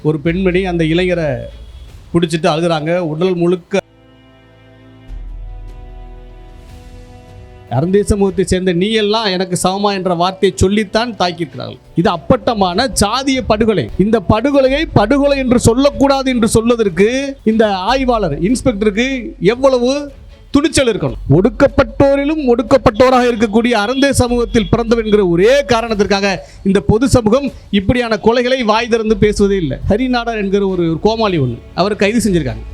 ஒரு பெண்மணி அந்த இளைஞரை பிடிச்சிட்டு அழுகிறாங்க. உடல் முழுக்க அருந்தே சமூகத்தை சேர்ந்த நீ எல்லாம் எனக்கு சமமா என்ற வார்த்தையை சொல்லித்தான் தாக்கியிருக்கிறார்கள். இது அப்பட்டமான சாதிய படுகொலை. இந்த படுகொலையை படுகொலை என்று சொல்லக்கூடாது என்று சொல்வதற்கு இந்த ஆய்வாளர் இன்ஸ்பெக்டருக்கு எவ்வளவு துணிச்சல் இருக்கணும். ஒடுக்கப்பட்டோரிலும் ஒடுக்கப்பட்டோராக இருக்கக்கூடிய அருந்தே சமூகத்தில் பிறந்தவர் என்கிற ஒரே காரணத்திற்காக இந்த பொது சமூகம் இப்படியான கொலைகளை வாய் திறந்து பேசுவதே இல்லை. ஹரிநாடர் என்கிற ஒரு கோமாளி ஒன்று அவர் கைது செஞ்சிருக்காங்க.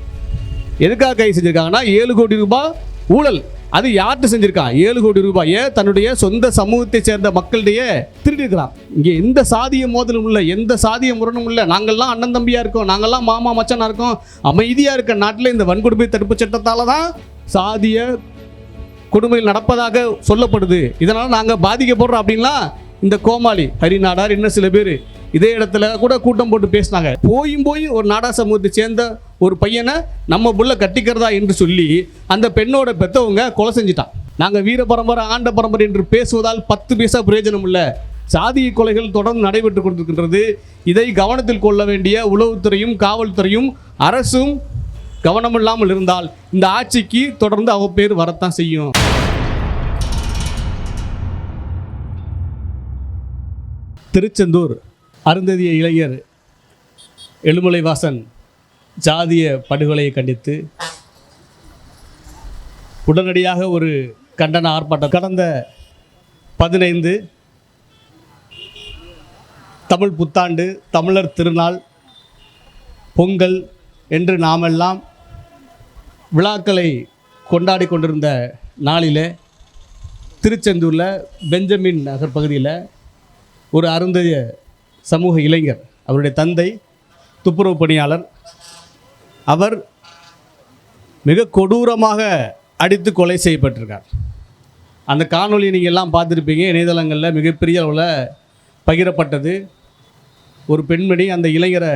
எதுக்காக கைது செஞ்சிருக்காங்கன்னா 7 கோடி ரூபாய் ஊழல். அது யார்கிட்ட செஞ்சிருக்கான்? 7 கோடி ரூபாயை தன்னுடைய சொந்த சமூகத்தை சேர்ந்த மக்களிடையே திருடிருக்கிறான். இங்கே எந்த சாதிய மோதலும் இல்லை, எந்த சாதிய முரணும் இல்லை. நாங்கள்லாம் அண்ணன் தம்பியா இருக்கோம், நாங்கள்லாம் மாமா மச்சானா இருக்கோம், அமைதியா இருக்க நாட்டில் இந்த வன்கொடுமை தடுப்பு சட்டத்தால தான் சாதிய கொடுமையில் நடப்பதாக சொல்லப்படுது. இதனால நாங்கள் பாதிக்கப்படுறோம் அப்படின்லாம் இந்த கோமாளி ஹரிநாடார் இன்னும் சில பேர் இதே இடத்துல கூட கூட்டம் போட்டு பேசினாங்க. போய் ஒரு நாடா சமூகத்தை சேர்ந்த ஒரு பையனை நம்ம புள்ள கட்டிக்கிறதா என்று சொல்லி அந்த பெண்ணோட பெற்றவங்க கொலை செஞ்சிட்டான். நாங்கள் வீர பரம்பரை ஆண்ட பரம்பரை என்று பேசுவதால் 10 பைசா பிரயோஜனம் இல்லை. சாதிய கொலைகள் தொடர்ந்து நடைபெற்று கொண்டிருக்கின்றது. இதை கவனத்தில் கொள்ள வேண்டிய உளவுத்துறையும் காவல்துறையும் அரசும் கவனம் இல்லாமல் இருந்தால் இந்த ஆட்சிக்கு தொடர்ந்து அவ பேர் வரத்தான் செய்யும். திருச்செந்தூர் அருந்ததிய இளைஞர் எழுமலை வாசன் ஜாதிய படுகொலையை கண்டித்து உடனடியாக ஒரு கண்டன ஆர்ப்பாட்டம் கடந்த 15 தமிழ் புத்தாண்டு, தமிழர் திருநாள், பொங்கல் என்று நாமெல்லாம் விழாக்களை கொண்டாடி கொண்டிருந்த நாளிலே திருச்செந்தூரில் பெஞ்சமின் நகர் பகுதியில் ஒரு அருந்ததிய சமூக இளைஞர், அவருடைய தந்தை துப்புரவு பணியாளர், அவர் மிக கொடூரமாக அடித்து கொலை செய்யப்பட்டிருக்கார். அந்த காணொலியை நீங்கள் எல்லாம் பார்த்துருப்பீங்க. இணையதளங்களில் மிகப்பெரிய அளவில் பகிரப்பட்டது. ஒரு பெண்மணி அந்த இளைஞரை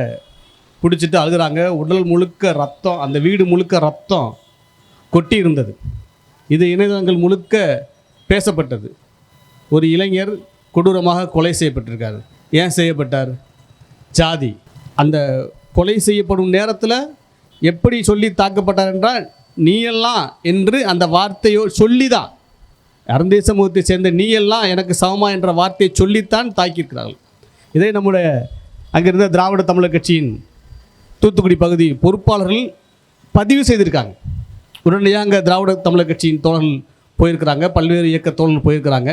பிடிச்சிட்டு அழுகிறாங்க. உடல் முழுக்க ரத்தம், அந்த வீடு முழுக்க ரத்தம் கொட்டி இருந்தது. இது இணையதளங்கள் முழுக்க பேசப்பட்டது. ஒரு இளைஞர் கொடூரமாக கொலை செய்யப்பட்டிருக்கார். ஏன் செய்யப்பட்டார்? ஜாதி. அந்த கொலை செய்யப்படும் நேரத்தில் எப்படி சொல்லி தாக்கப்பட்டார் என்றால், நீ எல்லாம் என்று அந்த வார்த்தையோ சொல்லி தான், அருந்தே சமூகத்தை சேர்ந்த நீ எல்லாம் எனக்கு சமமா என்ற வார்த்தையை சொல்லித்தான் தாக்கியிருக்கிறார்கள். இதை நம்முடைய அங்கிருந்த திராவிட தமிழர் கட்சியின் தூத்துக்குடி பகுதி பொறுப்பாளர்கள் பதிவு செய்திருக்காங்க. உடனடியாக அங்கே திராவிட தமிழர் கட்சியின் தோழர்கள் போயிருக்கிறாங்க, பல்வேறு இயக்க தோழர்கள் போயிருக்கிறாங்க.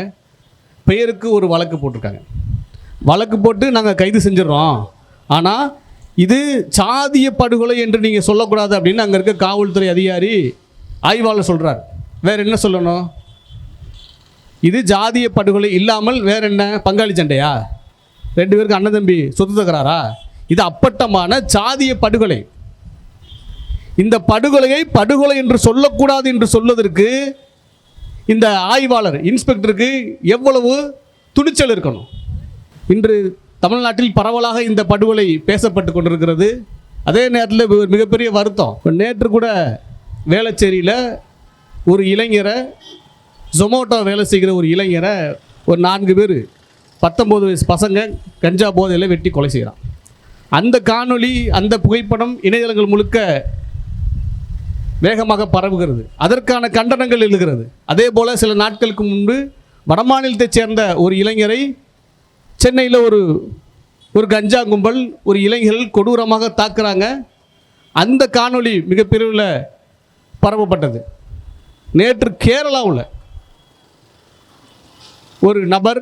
பெயருக்கு ஒரு வழக்கு போட்டிருக்காங்க. வழக்கு போட்டு நாங்கள் கைது செஞ்சிடறோம், ஆனால் இது சாதிய படுகொலை என்று நீங்கள் சொல்லக்கூடாது அப்படின்னு அங்கே இருக்க காவல்துறை அதிகாரி ஆய்வாளர் சொல்கிறார். வேறு என்ன சொல்லணும்? இது ஜாதிய படுகொலை இல்லாமல் வேற என்ன? பங்காளி சண்டையா? 2 பேருக்கு அண்ணன் தம்பி சொத்து தகராறா? இது அப்பட்டமான சாதிய படுகொலை. இந்த படுகொலையை படுகொலை என்று சொல்லக்கூடாது என்று சொல்வதற்கு இந்த ஆய்வாளர் இன்ஸ்பெக்டருக்கு எவ்வளவு துணிச்சல் இருக்கணும். இன்று தமிழ்நாட்டில் பரவலாக இந்த படுகொலை பேசப்பட்டு கொண்டிருக்கிறது. அதே நேரத்தில் மிகப்பெரிய வருத்தம். நேற்று கூட வேளச்சேரியில் ஒரு இளைஞரை, ஜொமோட்டோ வேலை செய்கிற ஒரு இளைஞரை ஒரு 4 பேர் 19 வயசு பசங்க கஞ்சா போதையில் வெட்டி கொலை செய்கிறான். அந்த காணொளி, அந்த புகைப்படம் இணையதளங்கள் முழுக்க வேகமாக பரவுகிறது. அதற்கான கண்டனங்கள் எழுகிறது. அதே போல் சில நாட்களுக்கு முன்பு வடமாநிலத்தைச் சேர்ந்த ஒரு இளைஞரை சென்னையில் ஒரு கஞ்சா கும்பல், ஒரு இளைஞர்கள் கொடூரமாக தாக்குறாங்க. அந்த காணொளி மிகப்பெரிய பரவப்பட்டது. நேற்று கேரளாவில் ஒரு நபர்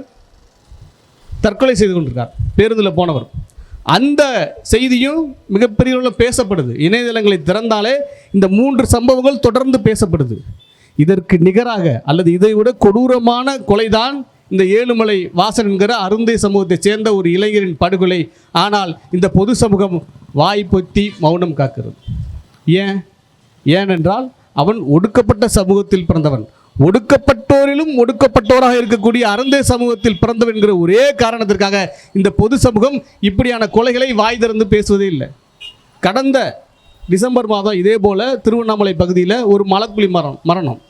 தற்கொலை செய்து கொண்டிருக்கார், பேருந்தில் போனவர். அந்த செய்தியும் மிகப்பெரிய பேசப்படுது. இணையதளங்களை திறந்தாலே இந்த 3 சம்பவங்கள் தொடர்ந்து பேசப்படுது. இதற்கு நிகராக அல்லது இதை விட கொடூரமான கொலைதான் இந்த ஏழுமலை வாசன் என்கிற அருந்தே சமூகத்தை சேர்ந்த ஒரு இளைஞரின் படுகொலை. ஆனால் இந்த பொது சமூகம் வாய் பொத்தி மௌனம் காக்கிறது. ஏனென்றால் அவன் ஒடுக்கப்பட்ட சமூகத்தில் பிறந்தவன். ஒடுக்கப்பட்டோரிலும் ஒடுக்கப்பட்டோராக இருக்கக்கூடிய அருந்தே சமூகத்தில் பிறந்தவன் என்கிற ஒரே காரணத்திற்காக இந்த பொது சமூகம் இப்படியான கொலைகளை வாய் திறந்து பேசுவதே இல்லை. கடந்த டிசம்பர் மாதம் இதே போல திருவண்ணாமலை பகுதியில் ஒரு மலக்குழி மரணம்.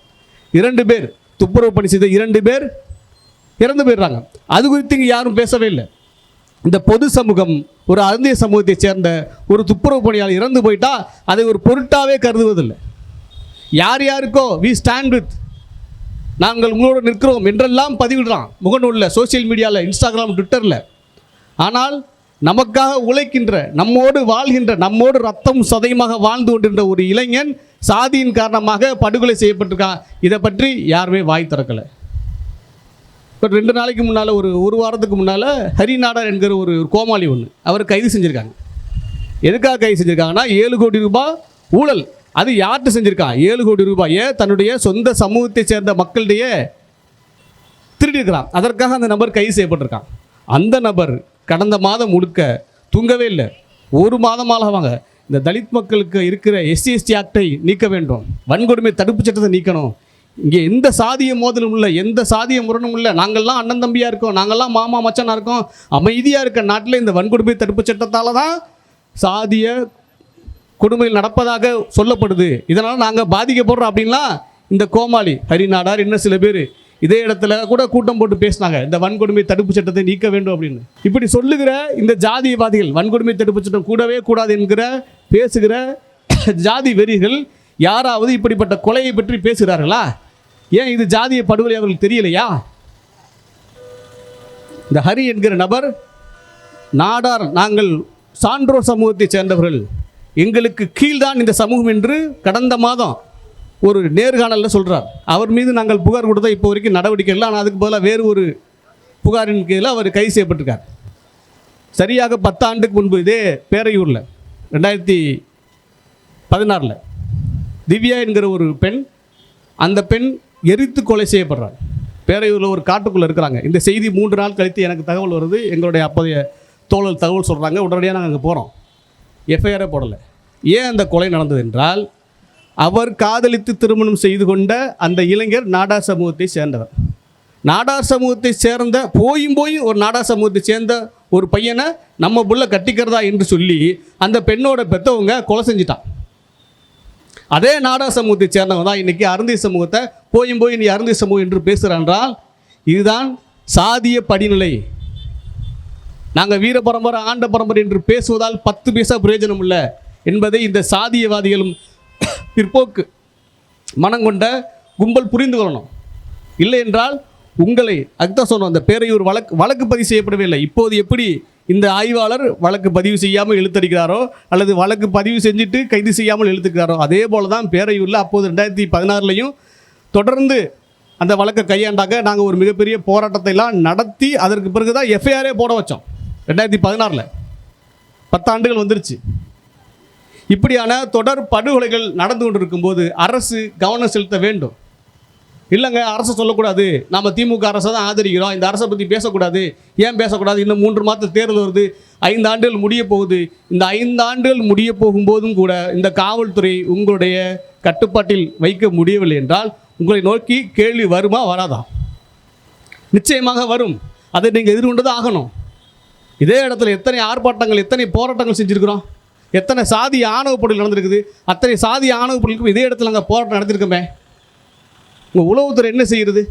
2 பேர், துப்புரவு பணி செய்த 2 பேர் இறந்து போயிடுறாங்க. அது குறித்து இங்கே யாரும் பேசவே இல்லை. இந்த பொது சமூகம் ஒரு அருந்திய சமூகத்தை சேர்ந்த ஒரு துப்புரவு பணியாளர் இறந்து போயிட்டா அதை ஒரு பொருட்டாவே கருதுவதில்லை. யார் யாருக்கோ வி ஸ்டாண்ட் வித், நாங்கள் உங்களோடு நிற்கிறோம் என்றெல்லாம் பதிவிடுறான் முகநூலில், சோசியல் மீடியாவில், இன்ஸ்டாகிராம், ட்விட்டரில். ஆனால் நமக்காக உழைக்கின்ற, நம்மோடு வாழ்கின்ற, நம்மோடு ரத்தம் சதையுமாக வாழ்ந்து கொண்டிருந்த ஒரு இளைஞன் சாதியின் காரணமாக படுகொலை செய்யப்பட்டிருக்கான். இதை பற்றி யாருமே வாய் திறக்கலை. இப்போ 2 நாளைக்கு முன்னால், ஒரு வாரத்துக்கு முன்னால் ஹரி நாடார் என்கிற ஒரு கோமாளி ஒன்று அவர் கைது செஞ்சுருக்காங்க. எதுக்காக கைது செஞ்சுருக்காங்கன்னா 7 கோடி ரூபாய் ஊழல். அது யார்கிட்ட செஞ்சுருக்கான்? 7 கோடி ரூபாயை தன்னுடைய சொந்த சமூகத்தை சேர்ந்த மக்களிடையே திருடிருக்கிறான். அதற்காக அந்த நபர் கைது செய்யப்பட்டிருக்கான். அந்த நபர் கடந்த மாதம் முழுக்க தூங்கவே இல்லை. 1 மாதமாக வாங்க இந்த தலித் மக்களுக்கு இருக்கிற SC/ST ஆக்டை நீக்க வேண்டும், வன்கொடுமை தடுப்பு சட்டத்தை நீக்கணும். இங்கே எந்த சாதிய மோதலும் இல்லை, எந்த சாதிய முரணும் இல்லை. நாங்கள்லாம் அண்ணன் தம்பியாக இருக்கோம், நாங்கள்லாம் மாமா மச்சானாக இருக்கோம். அமைதியாக இருக்க நாட்டில் இந்த வன்கொடுமை தடுப்பு சட்டத்தால் தான் சாதிய கொடுமையில் நடப்பதாக சொல்லப்படுது. இதனால் நாங்கள் பாதிக்கப்படுறோம் அப்படின்லாம் இந்த கோமாளி ஹரி நாடார் இன்னும் சில பேர் இதே இடத்துல கூட கூட்டம் போட்டு பேசினாங்க, இந்த வன்கொடுமை தடுப்பு சட்டத்தை நீக்க வேண்டும் அப்படின்னு. இப்படி சொல்லுகிற இந்த ஜாதியவாதிகள், வன்கொடுமை தடுப்பு சட்டம் கூடவே கூடாது என்கிற பேசுகிற ஜாதி வெறிகள் யாராவது இப்படிப்பட்ட கொலையை பற்றி பேசுகிறார்களா? ஏன் இது ஜாதிய படுகொலை அவர்களுக்கு தெரியலையா? இந்த ஹரி என்கிற நபர், நாடார் நாங்கள் சான்றோர் சமூகத்தை சேர்ந்தவர்கள், எங்களுக்கு கீழ்தான் இந்த சமூகம் என்று கடந்த மாதம் ஒரு நேர்காணலில் சொல்கிறார். அவர் மீது நாங்கள் புகார் கொடுத்தா இப்போ வரைக்கும் நடவடிக்கை இல்லை. ஆனால் அதுக்கு பதிலாக வேறு ஒரு புகாரின் கீழே அவர் கைது செய்யப்பட்டிருக்கார். சரியாக 10 ஆண்டுக்கு முன்பு இதே பேரையூரில் 2016 திவ்யா என்கிற ஒரு பெண், அந்த பெண் எரித்து கொலை செய்யப்படுறார். பேரையூரில் ஒரு காட்டுக்குள்ளே இருக்கிறாங்க. இந்த செய்தி 3 நாள் கழித்து எனக்கு தகவல் வருது. எங்களுடைய அப்போதைய தோழல் தகவல் சொல்கிறாங்க. உடனடியாக நாங்கள் அங்கே போகிறோம். எஃப்ஐஆரே போடலை. ஏன் அந்த கொலை நடந்தது என்றால், அவர் காதலித்து திருமணம் செய்து கொண்ட அந்த இளைஞர் நாடார் சமூகத்தை சேர்ந்தவர். நாடார் சமூகத்தை சேர்ந்த போய் ஒரு நாடார் சமூகத்தை சேர்ந்த ஒரு பையனை நம்ம புள்ள கட்டிக்கிறதா என்று சொல்லி அந்த பெண்ணோட பெற்றவங்க கொலை செஞ்சிட்டான். அதே நாடார் சமூகத்தை சேர்ந்தவங்க தான் இன்றைக்கி அருந்திய சமூகத்தை போய் நீ அருந்திய சமூகம் என்று பேசுகிறான்றால் இதுதான் சாதிய படிநிலை. நாங்கள் வீர பரம்பரை ஆண்ட பரம்பரை என்று பேசுவதால் 10 பைசா பிரயோஜனம் இல்லை என்பதை இந்த சாதியவாதிகளும் பிற்போக்கு மனம் கொண்ட கும்பல் புரிந்து கொள்ளணும். இல்லை என்றால் உங்களை அதுதான் சொன்னோம், அந்த பேரையூர் வழக்கு பதிவு செய்யப்படவே இல்லை. இப்போது எப்படி இந்த ஆய்வாளர் வழக்கு பதிவு செய்யாமல் இழுத்தடிக்கிறாரோ அல்லது வழக்கு பதிவு செஞ்சுட்டு கைது செய்யாமல் இழுத்துக்கிறாரோ, அதே போல் தான் பேரையூரில் அப்போது 2016 தொடர்ந்து அந்த வழக்கை கையாண்டாங்க. நாங்கள் ஒரு மிகப்பெரிய போராட்டத்தை எல்லாம் நடத்தி அதற்கு பிறகு தான் எஃப்ஐஆரே போட வச்சோம். 2016 10 ஆண்டுகள் வந்துருச்சு. இப்படியான தொடர் படுகொலைகள் நடந்து கொண்டு இருக்கும்போது அரசு கவனம் செலுத்த வேண்டும். இல்லைங்க, அரசு சொல்லக்கூடாது, நம்ம திமுக அரசை தான் ஆதரிக்கிறோம், இந்த அரசை பற்றி பேசக்கூடாது. ஏன் பேசக்கூடாது? இன்னும் 3 மாதம் தேர்தல் வருது, 5 ஆண்டுகள் முடிய போகுது. இந்த 5 ஆண்டுகள் முடிய போகும்போதும் கூட இந்த காவல்துறை உங்களுடைய கட்டுப்பாட்டில் வைக்க முடியவில்லை என்றால் உங்களை நோக்கி கேள்வி வருமா வராதா? நிச்சயமாக வரும். அதை நீங்கள் எதிர்கொண்டு தான் ஆகணும். இதே இடத்துல எத்தனை ஆர்ப்பாட்டங்கள், எத்தனை போராட்டங்கள் செஞ்சுருக்கிறோம், எத்தனை சாதி ஆணவ படுகொலை நடந்திருக்குது. அத்தனை சாதி ஆணவ படுகொலைக்கும் இதே இடத்துல நாங்கள் போராட்டம் நடத்திருக்கோமே. உங்கள் உளவுத்துறை என்ன செய்கிறது?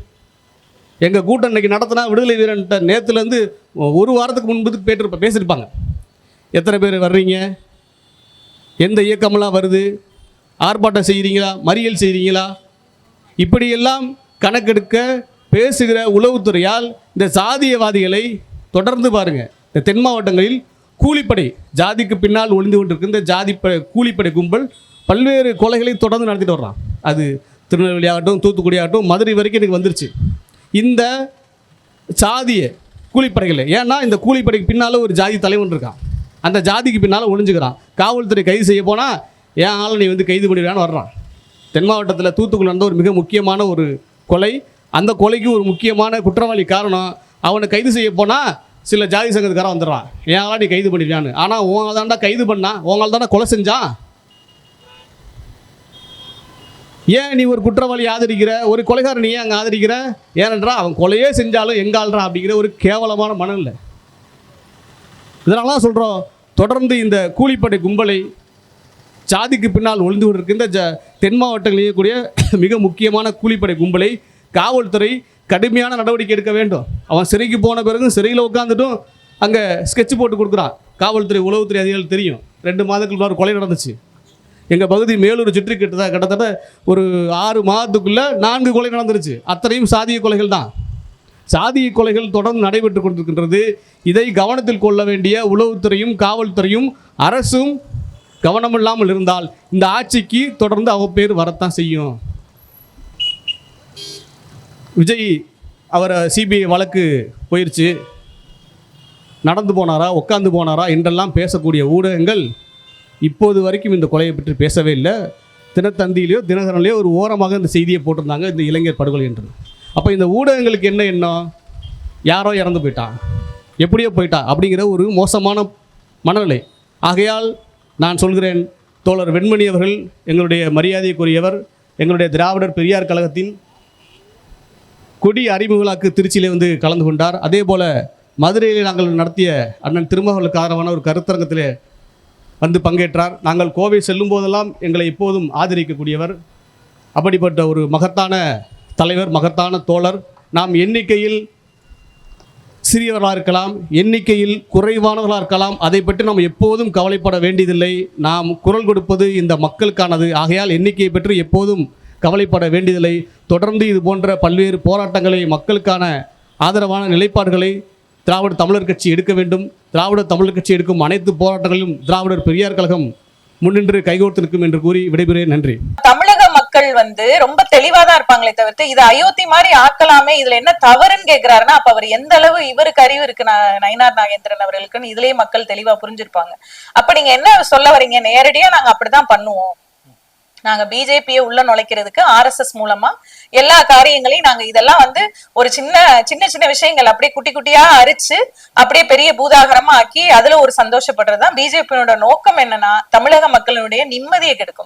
எங்கள் கூட்டம் இன்றைக்கி நடத்தினா விடுதலை வீரன்ட்ட நேற்றுலேருந்து 1 வாரத்துக்கு முன்பு பேசியிருப்பாங்க. எத்தனை பேர் வர்றீங்க, எந்த இயக்கமெல்லாம் வருது, ஆர்ப்பாட்டம் செய்கிறீங்களா, மறியல் செய்கிறீங்களா, இப்படியெல்லாம் கணக்கெடுக்க பேசுகிற உளவுத்துறையால் இந்த சாதியவாதிகளை தொடர்ந்து பாருங்கள். இந்த தென் மாவட்டங்களில் கூலிப்படை, ஜாதிக்கு பின்னால் ஒளிந்து கொண்டிருக்கிற இந்த கூலிப்படை கும்பல் பல்வேறு கொலைகளை தொடர்ந்து நடத்திட்டு வர்றான். அது திருநெல்வேலி ஆகட்டும், தூத்துக்குடி ஆகட்டும், மதுரை வரைக்கும் எனக்கு வந்துருச்சு இந்த சாதிய கூலிப்படைகள். ஏன்னா இந்த கூலிப்படைக்கு பின்னால் ஒரு ஜாதி தலைவன் இருக்கான், அந்த ஜாதிக்கு பின்னால் ஒளிஞ்சுக்கிறான். காவல்துறை கைது செய்ய போனால் ஏன் ஆள் நீ கைது பண்ணிடுறான்னு வர்றான். தென் மாவட்டத்தில் தூத்துக்குடி நடந்த ஒரு மிக முக்கியமான ஒரு கொலை. அந்த கொலைக்கு ஒரு முக்கியமான குற்றவாளி காரணம், அவனை கைது செய்ய போனால் சில ஜாதி சங்கத்துக்காரன் வந்துடுறான், ஏன் நீ கைது பண்ணிடுறான்னு. ஆனால் உங்களை தாண்டா கைது பண்ணான், உங்களை தாண்டா கொலை செஞ்சான். ஏன் நீ ஒரு குற்றவாளி ஆதரிக்கிற, ஒரு கொலைகாரன் ஏன் அங்கே ஆதரிக்கிற? ஏனென்றால் அவன் கொலையே செஞ்சாலும் எங்காள்றான் அப்படிங்கிற ஒரு கேவலமான மனம் இல்லை. இதனால தான் சொல்கிறோம், தொடர்ந்து இந்த கூலிப்படை கும்பலை, சாதிக்கு பின்னால் ஒளிந்து கொண்டிருக்கின்ற தென் மாவட்டங்களில் இருக்கக்கூடிய மிக முக்கியமான கூலிப்படை கும்பலை காவல்துறை கடுமையான நடவடிக்கை எடுக்க வேண்டும். அவன் சிறைக்கு போன பிறகு சிறையில் உட்காந்துட்டும் அங்கே ஸ்கெட்ச் போட்டு கொடுக்குறான். காவல்துறை உளவுத்துறை அதிகாரிகள் தெரியும். 2 மாதத்துக்கு முன்னாடி கொலை நடந்துச்சு எங்கள் பகுதி மேலூர் சுற்றி கிட்டத்தட்ட ஒரு 6 மாதத்துக்குள்ளே 4 கொலை நடந்துருச்சு. அத்தனையும் சாதிய கொலைகள் தான். சாதிய கொலைகள் தொடர்ந்து நடைபெற்று கொண்டிருக்கின்றது. இதை கவனத்தில் கொள்ள வேண்டிய உளவுத்துறையும் காவல்துறையும் அரசும் கவனமில்லாமல் இருந்தால் இந்த ஆட்சிக்கு தொடர்ந்து அவப்பேர் வரத்தான் செய்யும். விஜய் அவரை சிபிஐ வழக்கு போயிடுச்சு, நடந்து போனாரா உட்காந்து போனாரா என்றெல்லாம் பேசக்கூடிய ஊடகங்கள் இப்போது வரைக்கும் இந்த கொலையை பற்றி பேசவே இல்லை. தினத்தந்தியிலையோ தினகரன்லையோ ஒரு ஓரமாக இந்த செய்தியை போட்டிருந்தாங்க, இந்த இளைஞர் படுகொலை என்று. அப்போ இந்த ஊடகங்களுக்கு என்ன எண்ணம்? யாரோ இறந்து போயிட்டான், எப்படியோ போயிட்டா அப்படிங்கிற ஒரு மோசமான மனநிலை. ஆகையால் நான் சொல்கிறேன், தோழர் வெண்மணி அவர்கள் எங்களுடைய மரியாதைக்குரியவர், எங்களுடைய திராவிடர் பெரியார் கழகத்தின் கொடி அறிமுக விழாக்கு திருச்சியிலே வந்து கலந்து கொண்டார். அதே போல் மதுரையில் நாங்கள் நடத்திய அண்ணன் திருமாவளவனுக்கு ஆதரவான ஒரு கருத்தரங்கத்திலே வந்து பங்கேற்றார். நாங்கள் கோவை செல்லும் போதெல்லாம் எங்களை எப்போதும் ஆதரிக்கக்கூடியவர். அப்படிப்பட்ட ஒரு மகத்தான தலைவர், மகத்தான தோழர். நாம் எண்ணிக்கையில் சிறியவர்களாக இருக்கலாம், எண்ணிக்கையில் குறைவானவர்களாக இருக்கலாம், அதை பற்றி நாம் எப்போதும் கவலைப்பட வேண்டியதில்லை. நாம் குரல் கொடுப்பது இந்த மக்களுக்கானது. ஆகையால் எண்ணிக்கையை பற்றி எப்போதும் கவலைப்பட வேண்டியதில்லை. தொடர்ந்து இது போன்ற பல்வேறு போராட்டங்களை, மக்களுக்கான ஆதரவான நிலைப்பாடுகளை திராவிட தமிழர் கட்சி எடுக்க வேண்டும். திராவிட தமிழர் கட்சி எடுக்கும் அனைத்து போராட்டங்களிலும் திராவிடர் பெரியார் கழகம் முன்னின்று கைகோர்த்து நிற்கும் என்று கூறி விடைபெறுகிறேன். நன்றி. தமிழக மக்கள் ரொம்ப தெளிவாதான் இருப்பாங்களே தவிர்த்து இதை அயோத்தி மாதிரி ஆக்கலாமே, இதுல என்ன தவறுன்னு கேக்குறாருன்னா அப்ப அவர் எந்த அளவு இவருக்கு அறிவு இருக்கு நயினார் நாகேந்திரன் அவர்களுக்குன்னு இதுலயே மக்கள் தெளிவா புரிஞ்சிருப்பாங்க. அப்ப நீங்க என்ன சொல்ல வரீங்க? நேரடியா நாங்க அப்படிதான் பண்ணுவோம், நாங்க பிஜேபியை உள்ள நுழைக்கிறதுக்கு RSS மூலமா எல்லா காரியங்களையும் நாங்க இதெல்லாம் ஒரு சின்ன சின்ன விஷயங்கள் அப்படியே குட்டி குட்டியா அரிச்சு அப்படியே பெரிய பூதாகரமா ஆக்கி அதுல ஒரு சந்தோஷப்படுறதுதான் பிஜேபியோட நோக்கம். என்னன்னா தமிழக மக்களுடைய நிம்மதியை கெடுக்கும்.